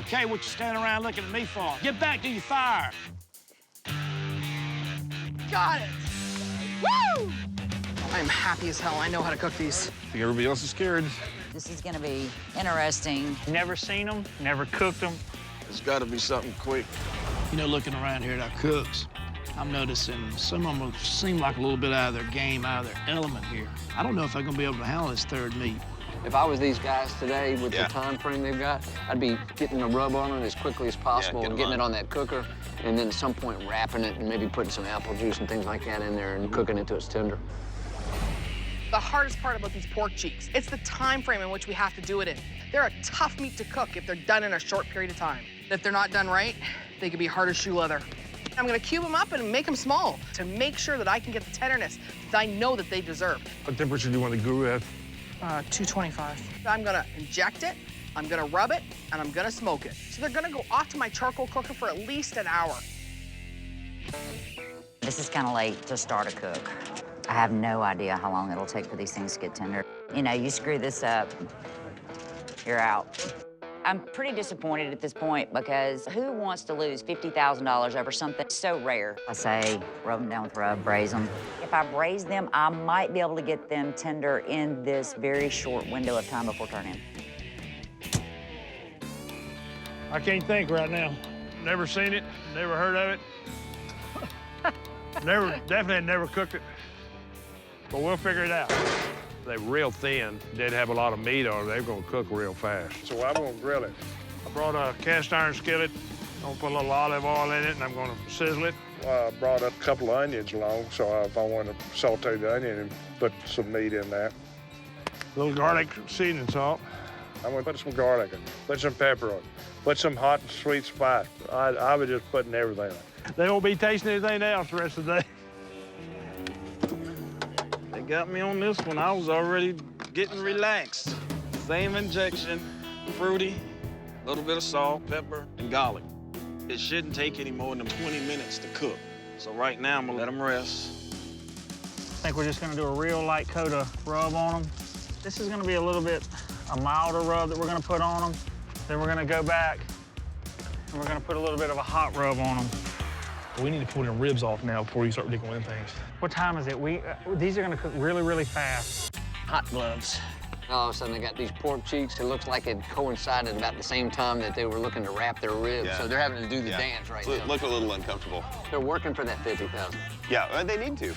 Okay, what you standing around looking at me for? Get back to your fire. Got it. Woo! I'm happy as hell. I know how to cook these. I think everybody else is scared. This is gonna be interesting. Never seen them, never cooked them. It's got to be something quick. You know, looking around here at our cooks, I'm noticing some of them seem like a little bit out of their game, out of their element here. I don't know if I'm gonna be able to handle this third meat. If I was these guys today with the time frame they've got, I'd be getting a rub on it as quickly as possible and getting it on that cooker, and then at some point wrapping it and maybe putting some apple juice and things like that in there and cooking it till it's tender. The hardest part about these pork cheeks, it's the time frame in which we have to do it in. They're a tough meat to cook if they're done in a short period of time. If they're not done right, they could be hard as shoe leather. I'm gonna cube them up and make them small to make sure that I can get the tenderness that I know that they deserve. What temperature do you want the goo at? 225. I'm gonna inject it, I'm gonna rub it, and I'm gonna smoke it. So they're gonna go off to my charcoal cooker for at least an hour. This is kind of late to start a cook. I have no idea how long it'll take for these things to get tender. You know, you screw this up, you're out. I'm pretty disappointed at this point because who wants to lose $50,000 over something so rare? I say rub them down with rub, braise them. If I braise them, I might be able to get them tender in this very short window of time before turning. I can't think right now. Never seen it, never heard of it. Definitely never cooked it. But we'll figure it out. They're real thin. They'd have a lot of meat on them. They're gonna cook real fast. So I'm gonna grill it. I brought a cast iron skillet. I'm gonna put a little olive oil in it, and I'm gonna sizzle it. I brought up a couple of onions along, so if I want to saute the onion and put some meat in there. A little garlic seasoning salt. I'm gonna put some garlic in, put some pepper on, put some hot and sweet spice. I was just putting everything on. They won't be tasting anything else the rest of the day. They got me on this one. I was already getting relaxed. Same injection, fruity, a little bit of salt, pepper, and garlic. It shouldn't take any more than 20 minutes to cook. So right now, I'm gonna let them rest. I think we're just gonna do a real light coat of rub on them. This is gonna be a little bit a milder rub that we're gonna put on them. Then we're gonna go back and we're gonna put a little bit of a hot rub on them. We need to pull them ribs off now before you start digging with them things. What time is it? These are gonna cook really, really fast. Hot gloves. All of a sudden, they got these pork cheeks. It looks like it coincided about the same time that they were looking to wrap their ribs. Yeah. So they're having to do the dance right now. Look a little uncomfortable. They're working for that 50,000. Yeah, they need to.